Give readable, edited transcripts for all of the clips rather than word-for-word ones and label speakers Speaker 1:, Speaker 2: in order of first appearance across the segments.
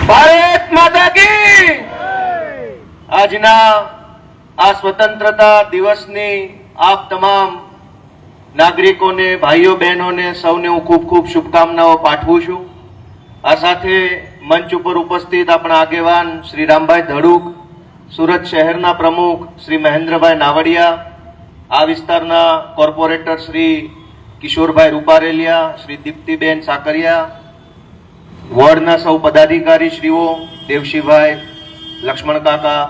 Speaker 1: ભારત માતા કી આજના આ સ્વતંત્રતા દિવસની આપ તમામ નાગરિકોને, ભાઈઓ બહેનોને સૌને હું ખૂબ ખૂબ શુભકામનાઓ પાઠવું છું। આ સાથે મંચ ઉપર ઉપસ્થિત આપણા આગેવાન શ્રી રામભાઈ ધડુક, સુરત શહેરના પ્રમુખ શ્રી મહેન્દ્રભાઈ નાવડિયા, આ વિસ્તારના કોર્પોરેટર શ્રી કિશોરભાઈ રૂપારેલિયા, શ્રી દીપ્તિબેન સાકરિયા, વોર્ડના સૌ પદાધિકારી શ્રીઓ, દેવશીભાઈ, લક્ષ્મણ કાકા,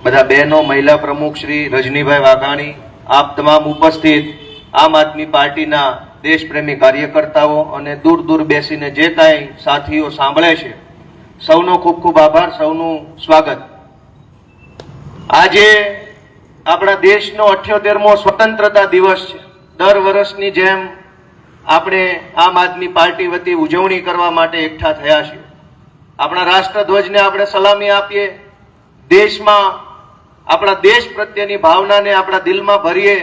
Speaker 1: બધા બહેનો, મહિલા પ્રમુખ શ્રી રજનીભાઈ વાઘાણી, આપ તમામ ઉપસ્થિત આમ આદમી પાર્ટીના દેશપ્રેમી કાર્યકર્તાઓ અને દૂર દૂર બેસીને જે કાંઈ સાથીઓ સાંભળે છે, સૌનો ખૂબ ખૂબ આભાર, સૌનું સ્વાગત। આજે આપણા દેશનો 78મો સ્વતંત્રતા દિવસ છે। દર વર્ષની જેમ આપણે આમ આદમી પાર્ટી વતી ઉજવણી કરવા માટે એકઠા થયા છીએ। આપણા રાષ્ટ્રધ્વજને આપણે સલામી આપીએ, દેશમાં આપણા દેશ પ્રત્યેની ભાવનાને આપણા દિલમાં ભરીએ,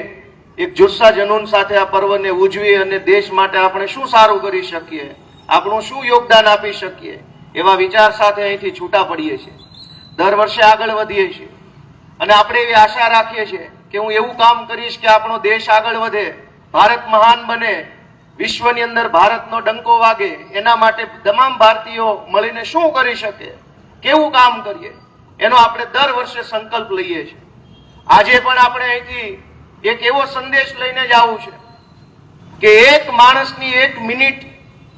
Speaker 1: એક જુસ્સા જનૂન સાથે આ પર્વને ઉજવીએ અને દેશ માટે આપણે શું સારું કરી શકીએ, આપણું શું યોગદાન આપી શકીએ, એવા વિચાર સાથે અહીંથી છૂટા પડીએ છીએ। દર વર્ષે આગળ વધીએ છીએ અને આપણે એવી આશા રાખીએ છીએ કે હું એવું કામ કરીશ કે આપણો દેશ આગળ વધે, ભારત મહાન બને, વિશ્વની અંદર ભારતનો ડંકો વાગે। એના માટે તમામ ભારતીયો મળીને શું કરી શકે, કેવું કામ કરીએ, એનો આપણે દર વર્ષે સંકલ્પ લઈએ છીએ। આજે પણ આપણે અહીંથી એક એવો સંદેશ લઈને જવું છે કે એક માણસની 1 મિનિટ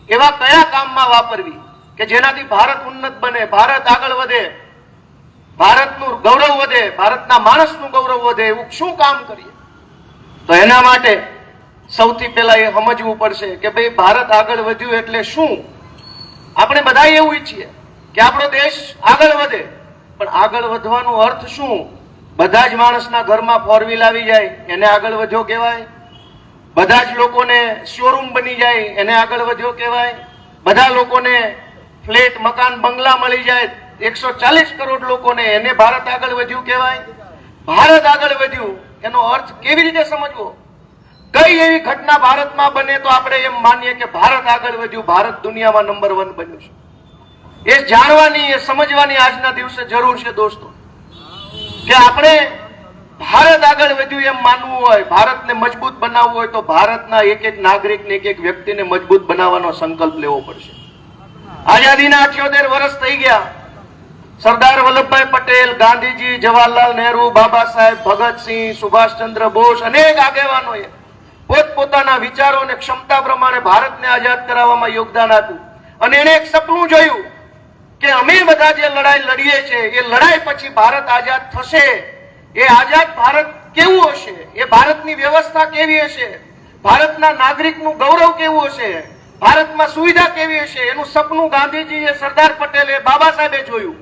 Speaker 1: એવા કયા કામમાં વાપરવી કે જેનાથી ભારત ઉન્નત બને, ભારત આગળ વધે, ભારતનું ગૌરવ વધે, ભારતના માણસનું ગૌરવ વધે, એવું શું કામ કરીએ। તો એના માટે સૌથી પહેલા એ સમજવું પડશે કે ભાઈ ભારત આગળ વધ્યું એટલે શું। આપણે બધા એવું ઈચ્છીએ કે આપણો દેશ આગળ વધે, પણ આગળ વધવાનો અર્થ શું? બધા જ માણસના ઘરમાં 4 વ્હીલ આવી જાય એને આગળ વધ્યો કહેવાય? બધા જ લોકોને શોરૂમ બની જાય એને આગળ વધ્યો કહેવાય? બધા લોકોને ફ્લેટ, મકાન, બંગલા મળી જાય 140 કરોડ લોકોને, એને ભારત આગળ વધ્યું કહેવાય? ભારત આગળ વધ્યું એનો અર્થ કેવી રીતે સમજવો? કઈ એવી ઘટના ભારતમાં બને તો આપણે એમ માનીએ કે ભારત આગળ વધ્યું, ભારત દુનિયામાં નંબર 1 બન્યું છે? એ જાણવાની, એ સમજવાની આજના દિવસે જરૂર છે દોસ્તો, કે આપણે ભારત આગળ વધ્યું એમ માનવું હોય, ભારતને મજબૂત બનાવવું હોય તો ભારતના એક એક નાગરિકને, એક એક વ્યક્તિને મજબૂત બનાવવાનો સંકલ્પ લેવો પડશે। આઝાદીના 78 વર્ષ થઈ ગયા। સરદાર વલ્લભભાઈ પટેલ, ગાંધીજી, જવાહરલાલ નહેરુ, બાબા સાહેબ, ભગતસિંહ, સુભાષચંદ્ર બોઝ, અનેક આગેવાનોએ પોતપોતાના વિચારો અને ક્ષમતા પ્રમાણે ભારતને આઝાદ કરાવવામાં યોગદાન આપ્યું અને એને એક સપનું જોયું કે અમે બધા જે લડાઈ લડીએ છીએ એ લડાઈ પછી ભારત આઝાદ થશે, એ આઝાદ ભારત કેવું હશે, એ ભારતની વ્યવસ્થા કેવી હશે, ભારતના નાગરિકનું ગૌરવ કેવું હશે, ભારતમાં સુવિધા કેવી હશે, એનું સપનું ગાંધીજીએ, સરદાર પટેલે, બાબા સાહેબે જોયું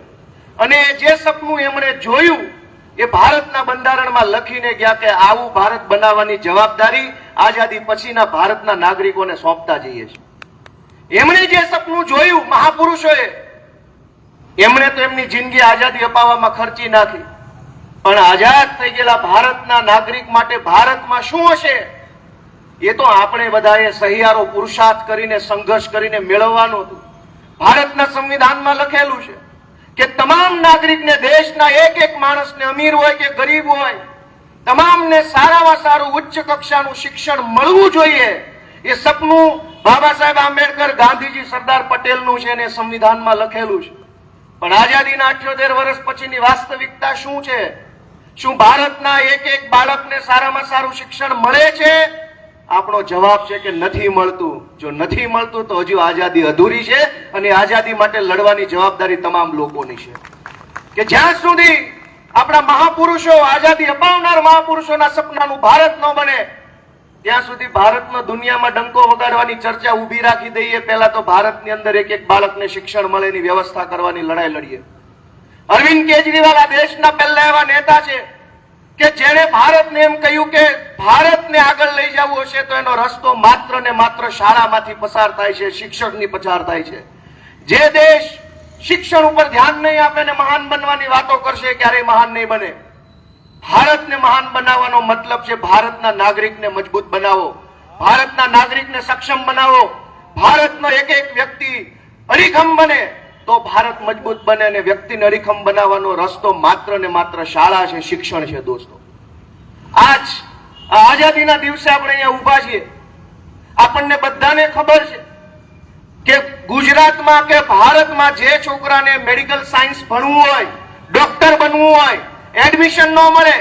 Speaker 1: અને જે સપનું એમણે જોયું એ ભારતના બંધારણમાં લખીને ગયા કે આવું ભારત બનાવવાની જવાબદારી આઝાદી પછીના ભારતના નાગરિકોને સોંપતા જઈએ છીએ। એમણે જે સપનું જોયું, મહાપુરુષોએ, એમણે તો એમની જિંદગી આઝાદી અપાવવામાં ખર્ચી નાખી, પણ આઝાદ થઈ ગયેલા ભારતના નાગરિક માટે ભારતમાં શું હશે એ તો આપણે બધાએ સહિયારો પુરુષાર્થ કરીને, સંઘર્ષ કરીને મેળવવાનું હતું। ભારતના સંવિધાનમાં લખેલું છે કે તમામ નાગરિકને, દેશના એક એક માણસને, અમીર હોય કે ગરીબ હોય, તમામને સારામાં સારું ઉચ્ચ કક્ષાનું શિક્ષણ મળવું જોઈએ। એ સપનું બાબા સાહેબ આંબેડકર, ગાંધીજી, સરદાર પટેલનું છે અને સંવિધાનમાં લખેલું છે। પણ આઝાદીના 78 વર્ષ પછીની વાસ્તવિકતા શું છે? શું ભારતના એક એક બાળકને સારામાં સારું શિક્ષણ મળે છે? આપણો જવાબ છે કે નથી મળતું। જો નથી મળતું તો હજુ આઝાદી અધૂરી છે અને આઝાદી માટે લડવાની જવાબદારી તમામ લોકોની છે। કે જ્યાં સુધી આપણા મહાપુરુષો, આઝાદી અપાવનાર મહાપુરુષોના સપનાનું ભારત ન બને ત્યાં સુધી ભારતનો દુનિયામાં ડંકો વગાડવાની ચર્ચા ઊભી રાખી દઈએ। પહેલા તો ભારતની અંદર એક એક બાળકને શિક્ષણ મળે એની વ્યવસ્થા કરવાની લડાઈ લડીએ। અરવિંદ કેજરીવાલ આ દેશના પહેલા એવા નેતા છે કે જેણે ભારતને એમ કહ્યું કે ભારતને આગળ લઈ જવું હશે તો એનો રસ્તો માત્ર ને માત્ર શાળામાંથી પસાર થાય છે, શિક્ષણની પસાર થાય છે। જે દેશ શિક્ષણ ઉપર ધ્યાન નહીં આપે ને મહાન બનવાની વાતો કરશે, ક્યારેય મહાન નહીં બને। ભારતને મહાન બનાવવાનો મતલબ છે ભારતના નાગરિકને મજબૂત બનાવો, ભારતના નાગરિકને સક્ષમ બનાવો, ભારતનો એક એક વ્યક્તિ અડીખમ બને તો ભારત મજબૂત બને અને વ્યક્તિને અડીખમ બનાવવાનો રસ્તો માત્ર ને માત્ર શાળા છે, શિક્ષણ છે. દોસ્તો, આજ આઝાદીના દિવસે આપણે અહીંયા ઊભા છીએ. આપણને બધાને ખબર છે કે ગુજરાતમાં કે ભારતમાં જે છોકરાને મેડિકલ સાયન્સ ભણવું હોય, ડોક્ટર બનવું હોય, એડમિશન ન મળે,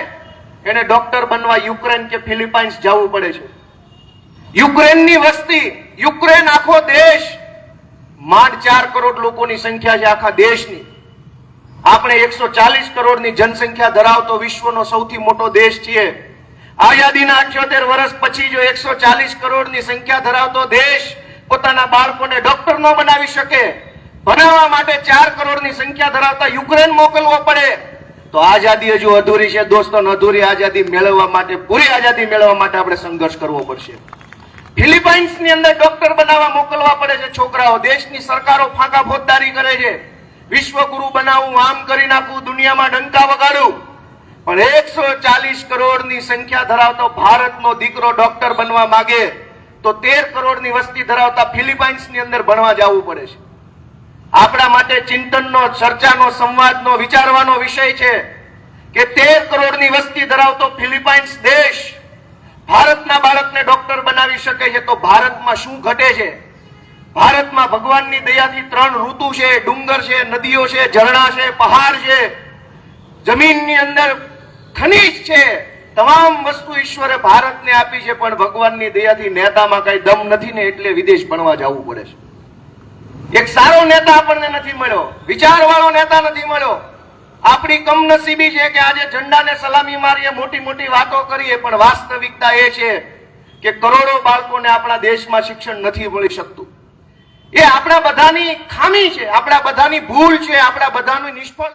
Speaker 1: એને ડોક્ટર બનવા યુક્રેન કે ફિલિપાઇન્સ જવું પડે છે. યુક્રેનની વસ્તી, યુક્રેન આખો દેશ માંડ 4 કરોડ લોકોની સંખ્યા છે આખા દેશની. આપણે 140 કરોડની જનસંખ્યા ધરાવતો વિશ્વનો સૌથી મોટો દેશ છીએ. આઝાદીના 78 વર્ષ પછી જો 140 કરોડની સંખ્યા ધરાવતો દેશ પોતાના બાળકોને ડોક્ટર ન બનાવી શકે, ભણાવવા માટે 4 કરોડની સંખ્યા ધરાવતા યુક્રેન મોકલવો પડે, તો આઝાદી હજુ અધૂરી છે. દોસ્તો, અધૂરી આઝાદી મેળવવા માટે, પૂરી આઝાદી મેળવવા માટે આપણે સંઘર્ષ કરવો પડશે. ફિલિપાઇન્સની અંદર ડોક્ટર બનાવવા મોકલવા પડે છે છોકરાઓ. દેશની સરકારો ફાંકા ફોજદારી કરે છે, વિશ્વગુરુ બનાવું, આમ કરી નાખું, દુનિયામાં ડંકા વગાડું. પણ 140 કરોડની સંખ્યા ધરાવતો ભારતનો દીકરો ડોક્ટર બનવા માંગે તો 13 કરોડની વસ્તી ધરાવતા ફિલિપાઇન્સની અંદર ભણવા જવું પડે છે. આપણા માટે ચિંતનનો, ચર્ચાનો, સંવાદનો, વિચારવાનો વિષય છે કે 13 કરોડની વસ્તી ધરાવતો ફિલિપાઇન્સ દેશ ભારતના બાળકને ડોક્ટર બનાવી શકે છે તો ભારતમાં શું ઘટે છે? ભારતમાં ભગવાનની દયાથી 3 ઋતુ છે, ડુંગર છે, નદીઓ છે, ઝરણા છે, પહાડ છે, જમીનની અંદર ખનીજ છે. તમામ વસ્તુ ઈશ્વરે ભારતને આપી છે, પણ ભગવાનની દયાથી નેતામાં કઈ દમ નથી ને એટલે વિદેશ ભણવા જવું પડે છે. એક સારો નેતા આપણને નથી મળ્યો, વિચારવાળો નેતા નથી મળ્યો. આપણી કમનસીબી છે કે આજે ઝંડાને સલામી મારીએ, મોટી મોટી વાતો કરીએ, પણ વાસ્તવિકતા એ છે કે કરોડો બાળકોને આપણા દેશમાં શિક્ષણ નથી મળી શકતું. એ આપણા બધાની ખામી છે, આપણા બધાની ભૂલ છે, આપણા બધાની નિષ્ફળ